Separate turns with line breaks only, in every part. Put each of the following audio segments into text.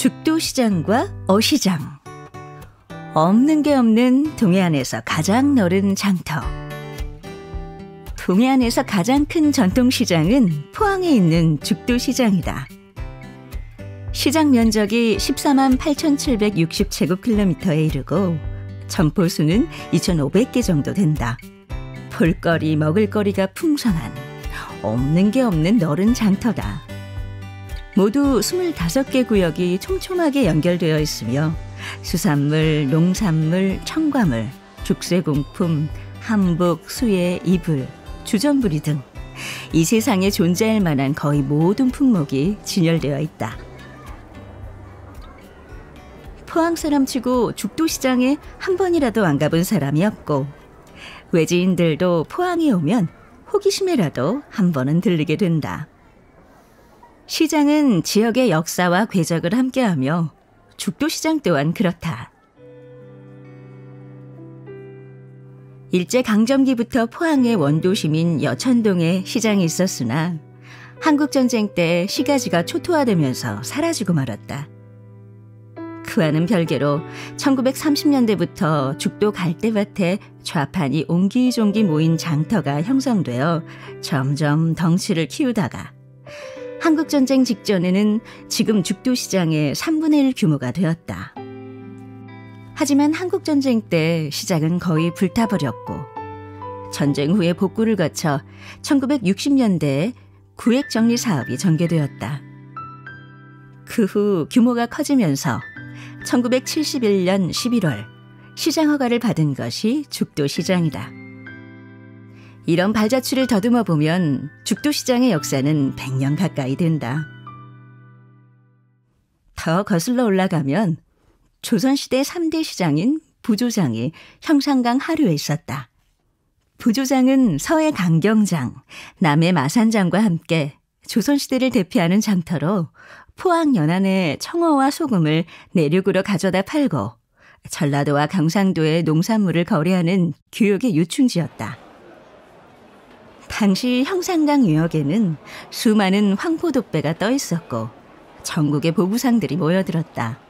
죽도시장과 어시장. 없는 게 없는 동해안에서 가장 넓은 장터. 동해안에서 가장 큰 전통시장은 포항에 있는 죽도시장이다. 시장 면적이 14만 8,760제곱킬로미터에 이르고 점포수는 2,500개 정도 된다. 볼거리, 먹을거리가 풍성한 없는 게 없는 넓은 장터다. 모두 25개 구역이 촘촘하게 연결되어 있으며 수산물, 농산물, 첨가물, 죽쇠공품, 한복, 수예, 이불, 주전부리 등 이 세상에 존재할 만한 거의 모든 품목이 진열되어 있다. 포항 사람치고 죽도시장에 한 번이라도 안 가본 사람이 없고 외지인들도 포항에 오면 호기심에라도 한 번은 들르게 된다. 시장은 지역의 역사와 궤적을 함께하며 죽도시장 또한 그렇다. 일제강점기부터 포항의 원도심인 여천동에 시장이 있었으나 한국전쟁 때 시가지가 초토화되면서 사라지고 말았다. 그와는 별개로 1930년대부터 죽도 갈대밭에 좌판이 옹기종기 모인 장터가 형성되어 점점 덩치를 키우다가 한국전쟁 직전에는 지금 죽도시장의 3분의 1 규모가 되었다. 하지만 한국전쟁 때 시장은 거의 불타버렸고 전쟁 후에 복구를 거쳐 1960년대에 구획정리 사업이 전개되었다. 그 후 규모가 커지면서 1971년 11월 시장 허가를 받은 것이 죽도시장이다. 이런 발자취를 더듬어 보면 죽도시장의 역사는 100년 가까이 된다. 더 거슬러 올라가면 조선시대 3대 시장인 부조장이 형산강 하류에 있었다. 부조장은 서해 강경장, 남해 마산장과 함께 조선시대를 대표하는 장터로 포항 연안의 청어와 소금을 내륙으로 가져다 팔고 전라도와 경상도의 농산물을 거래하는 교역의 유충지였다. 당시 형산강 유역에는 수많은 황포도배가 떠 있었고 전국의 보부상들이 모여들었다.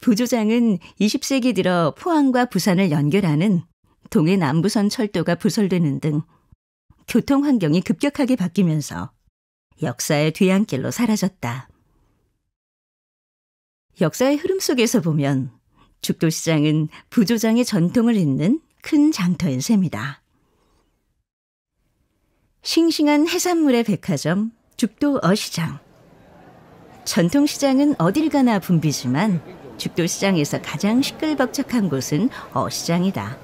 부조장은 20세기 들어 포항과 부산을 연결하는 동해 남부선 철도가 부설되는 등 교통 환경이 급격하게 바뀌면서 역사의 뒤안길로 사라졌다. 역사의 흐름 속에서 보면 죽도시장은 부조장의 전통을 잇는 큰 장터인 셈이다. 싱싱한 해산물의 백화점 죽도 어시장. 전통시장은 어딜 가나 붐비지만 죽도시장에서 가장 시끌벅적한 곳은 어시장이다.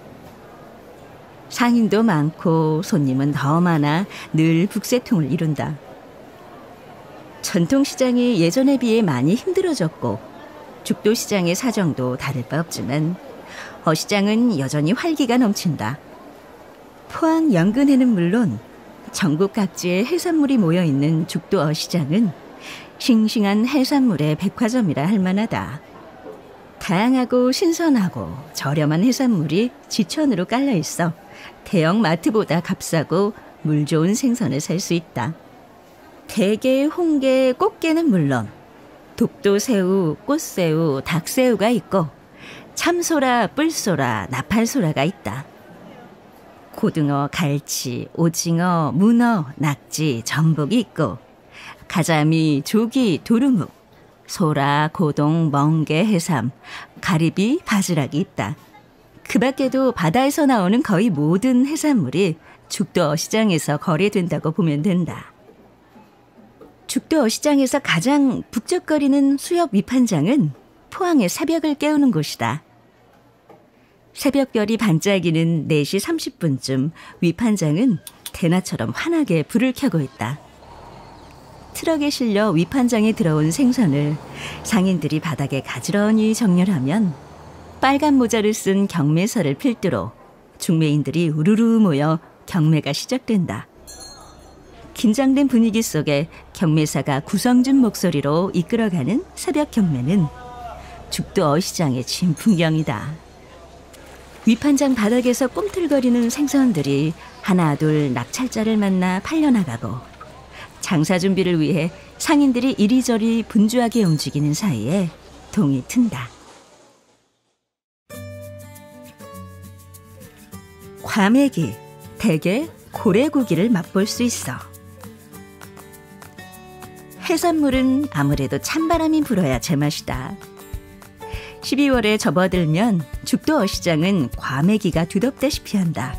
상인도 많고 손님은 더 많아 늘 북새통을 이룬다. 전통시장이 예전에 비해 많이 힘들어졌고 죽도시장의 사정도 다를 바 없지만 어시장은 여전히 활기가 넘친다. 포항 연근해는 물론 전국 각지의 해산물이 모여있는 죽도 어시장은 싱싱한 해산물의 백화점이라 할 만하다. 다양하고 신선하고 저렴한 해산물이 지천으로 깔려 있어 대형 마트보다 값싸고 물 좋은 생선을 살 수 있다. 대게, 홍게, 꽃게는 물론 독도새우, 꽃새우, 닭새우가 있고 참소라, 뿔소라, 나팔소라가 있다. 고등어, 갈치, 오징어, 문어, 낙지, 전복이 있고 가자미, 조기, 도루묵, 소라, 고동, 멍게, 해삼, 가리비, 바지락이 있다. 그 밖에도 바다에서 나오는 거의 모든 해산물이 죽도 어시장에서 거래된다고 보면 된다. 죽도 어시장에서 가장 북적거리는 수협 위판장은 포항의 새벽을 깨우는 곳이다. 새벽별이 반짝이는 4시 30분쯤 위판장은 대낮처럼 환하게 불을 켜고 있다. 트럭에 실려 위판장에 들어온 생선을 상인들이 바닥에 가지런히 정렬하면 빨간 모자를 쓴 경매서를 필두로 중매인들이 우르르 모여 경매가 시작된다. 긴장된 분위기 속에 경매사가 구성진 목소리로 이끌어가는 새벽 경매는 죽도 어시장의 진풍경이다. 위판장 바닥에서 꿈틀거리는 생선들이 하나 둘 낙찰자를 만나 팔려나가고 장사 준비를 위해 상인들이 이리저리 분주하게 움직이는 사이에 동이 튼다. 과메기, 대게, 고래고기를 맛볼 수 있어. 해산물은 아무래도 찬바람이 불어야 제맛이다. 12월에 접어들면 죽도 어시장은 과메기가 두덥다시피 한다.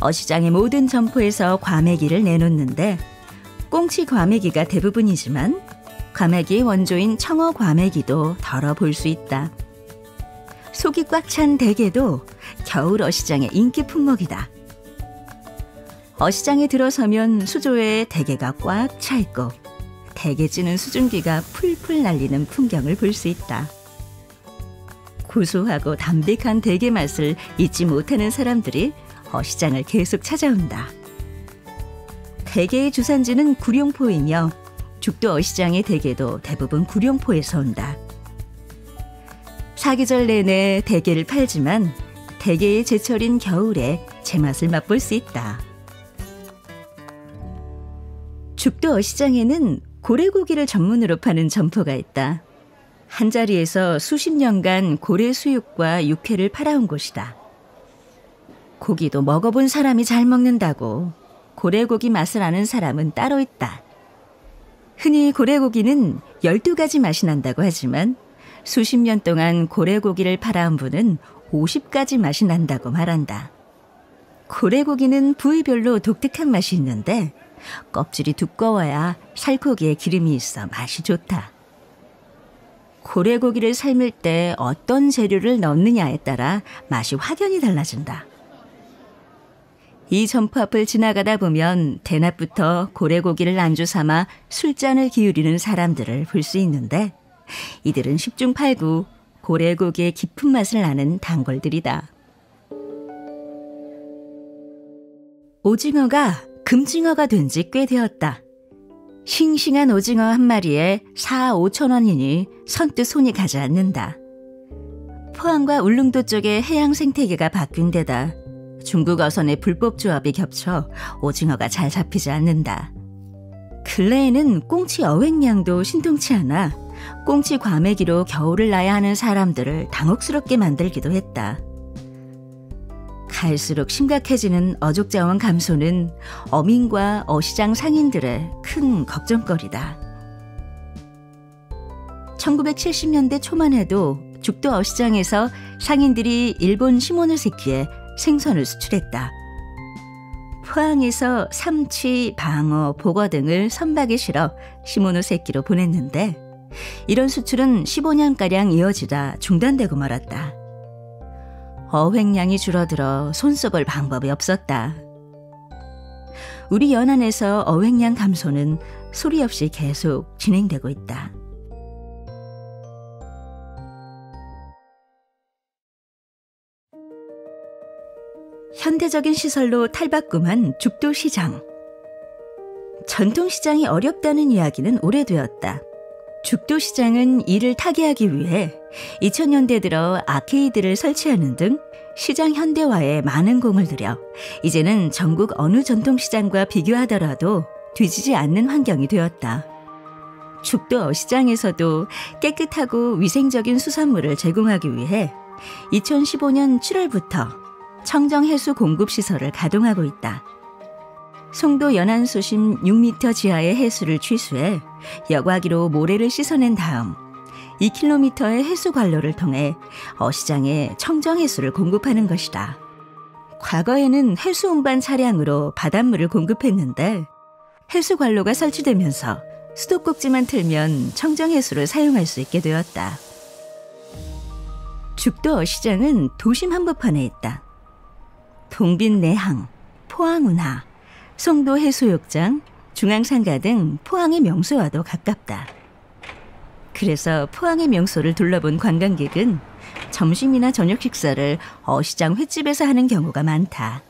어시장의 모든 점포에서 과메기를 내놓는데 꽁치 과메기가 대부분이지만 과메기의 원조인 청어 과메기도 덜어 볼 수 있다. 속이 꽉 찬 대게도 겨울 어시장의 인기 품목이다. 어시장에 들어서면 수조에 대게가 꽉 차 있고 대게 찌는 수증기가 풀풀 날리는 풍경을 볼 수 있다. 고소하고 담백한 대게 맛을 잊지 못하는 사람들이 어시장을 계속 찾아온다. 대게의 주산지는 구룡포이며 죽도 어시장의 대게도 대부분 구룡포에서 온다. 사계절 내내 대게를 팔지만 대게의 제철인 겨울에 제맛을 맛볼 수 있다. 죽도 어시장에는 고래고기를 전문으로 파는 점포가 있다. 한자리에서 수십 년간 고래 수육과 육회를 팔아온 곳이다. 고기도 먹어본 사람이 잘 먹는다고 고래고기 맛을 아는 사람은 따로 있다. 흔히 고래고기는 12가지 맛이 난다고 하지만 수십 년 동안 고래고기를 팔아온 분은 50가지 맛이 난다고 말한다. 고래고기는 부위별로 독특한 맛이 있는데 껍질이 두꺼워야 살코기에 기름이 있어 맛이 좋다. 고래고기를 삶을 때 어떤 재료를 넣느냐에 따라 맛이 확연히 달라진다. 이 점포 앞을 지나가다 보면 대낮부터 고래고기를 안주 삼아 술잔을 기울이는 사람들을 볼 수 있는데 이들은 10중 8구 고래고기의 깊은 맛을 아는 단골들이다. 오징어가 금징어가 된 지 꽤 되었다. 싱싱한 오징어 한 마리에 4, 5천 원이니 선뜻 손이 가지 않는다. 포항과 울릉도 쪽의 해양 생태계가 바뀐 데다 중국 어선의 불법 조합이 겹쳐 오징어가 잘 잡히지 않는다. 근래에는 꽁치 어획량도 신통치 않아 꽁치 과메기로 겨울을 나야 하는 사람들을 당혹스럽게 만들기도 했다. 갈수록 심각해지는 어족자원 감소는 어민과 어시장 상인들의 큰 걱정거리다. 1970년대 초만 해도 죽도 어시장에서 상인들이 일본 시모노세키에 생선을 수출했다. 포항에서 삼치, 방어, 복어 등을 선박에 실어 시모노세키로 보냈는데 이런 수출은 15년가량 이어지다 중단되고 말았다. 어획량이 줄어들어 손써볼 방법이 없었다. 우리 연안에서 어획량 감소는 소리 없이 계속 진행되고 있다. 현대적인 시설로 탈바꿈한 죽도시장. 전통시장이 어렵다는 이야기는 오래되었다. 죽도시장은 이를 타개하기 위해 2000년대 들어 아케이드를 설치하는 등 시장 현대화에 많은 공을 들여 이제는 전국 어느 전통시장과 비교하더라도 뒤지지 않는 환경이 되었다. 죽도 어시장에서도 깨끗하고 위생적인 수산물을 제공하기 위해 2015년 7월부터 청정해수 공급시설을 가동하고 있다. 송도 연안수심 6m 지하의 해수를 취수해 여과기로 모래를 씻어낸 다음 2km의 해수 관로를 통해 어시장에 청정해수를 공급하는 것이다. 과거에는 해수 운반 차량으로 바닷물을 공급했는데 해수 관로가 설치되면서 수도꼭지만 틀면 청정해수를 사용할 수 있게 되었다. 죽도 어시장은 도심 한복판에 있다. 동빈내항, 포항운하, 송도 해수욕장, 중앙상가 등 포항의 명소와도 가깝다. 그래서 포항의 명소를 둘러본 관광객은 점심이나 저녁 식사를 어시장 횟집에서 하는 경우가 많다.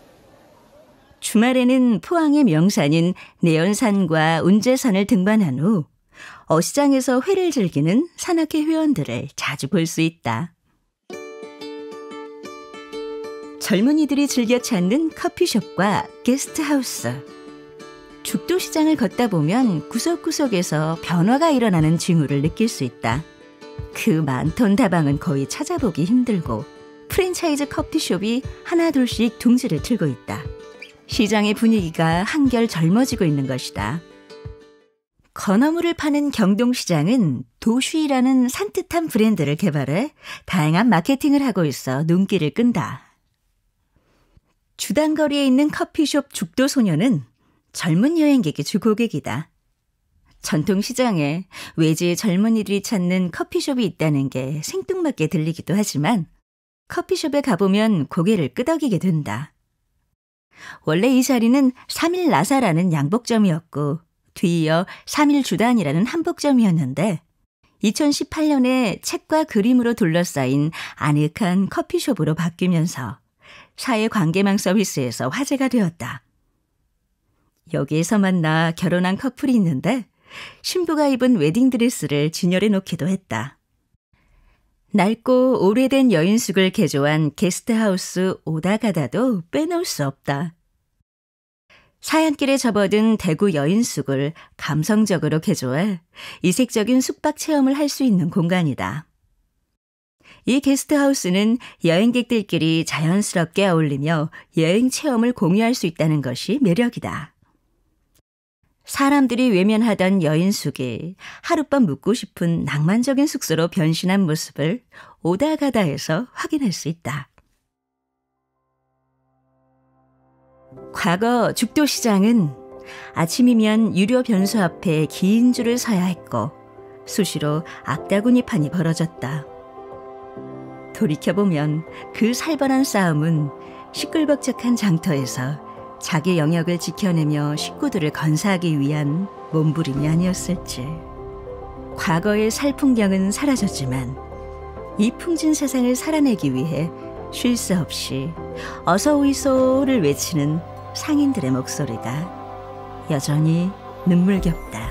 주말에는 포항의 명산인 내연산과 운제산을 등반한 후 어시장에서 회를 즐기는 산악회 회원들을 자주 볼 수 있다. 젊은이들이 즐겨 찾는 커피숍과 게스트하우스. 죽도시장을 걷다 보면 구석구석에서 변화가 일어나는 징후를 느낄 수 있다. 그 많던 다방은 거의 찾아보기 힘들고 프랜차이즈 커피숍이 하나둘씩 둥지를 틀고 있다. 시장의 분위기가 한결 젊어지고 있는 것이다. 건어물을 파는 경동시장은 도쉬라는 산뜻한 브랜드를 개발해 다양한 마케팅을 하고 있어 눈길을 끈다. 주단거리에 있는 커피숍 죽도소녀는 젊은 여행객이 주고객이다. 전통시장에 외지의 젊은이들이 찾는 커피숍이 있다는 게 생뚱맞게 들리기도 하지만 커피숍에 가보면 고개를 끄덕이게 된다. 원래 이 자리는 3일 나사라는 양복점이었고 뒤이어 3일 주단이라는 한복점이었는데 2018년에 책과 그림으로 둘러싸인 아늑한 커피숍으로 바뀌면서 사회관계망 서비스에서 화제가 되었다. 여기에서 만나 결혼한 커플이 있는데 신부가 입은 웨딩드레스를 진열해 놓기도 했다. 낡고 오래된 여인숙을 개조한 게스트하우스 오다가다도 빼놓을 수 없다. 사연길에 접어든 대구 여인숙을 감성적으로 개조해 이색적인 숙박 체험을 할 수 있는 공간이다. 이 게스트하우스는 여행객들끼리 자연스럽게 어울리며 여행 체험을 공유할 수 있다는 것이 매력이다. 사람들이 외면하던 여인숙이 하룻밤 묵고 싶은 낭만적인 숙소로 변신한 모습을 오다가다에서 확인할 수 있다. 과거 죽도시장은 아침이면 유료 변소 앞에 긴 줄을 서야 했고 수시로 악다구니판이 벌어졌다. 돌이켜보면 그 살벌한 싸움은 시끌벅적한 장터에서 자기 영역을 지켜내며 식구들을 건사하기 위한 몸부림이 아니었을지. 과거의 살풍경은 사라졌지만 이 풍진 세상을 살아내기 위해 쉴 새 없이 어서 오이소를 외치는 상인들의 목소리가 여전히 눈물겹다.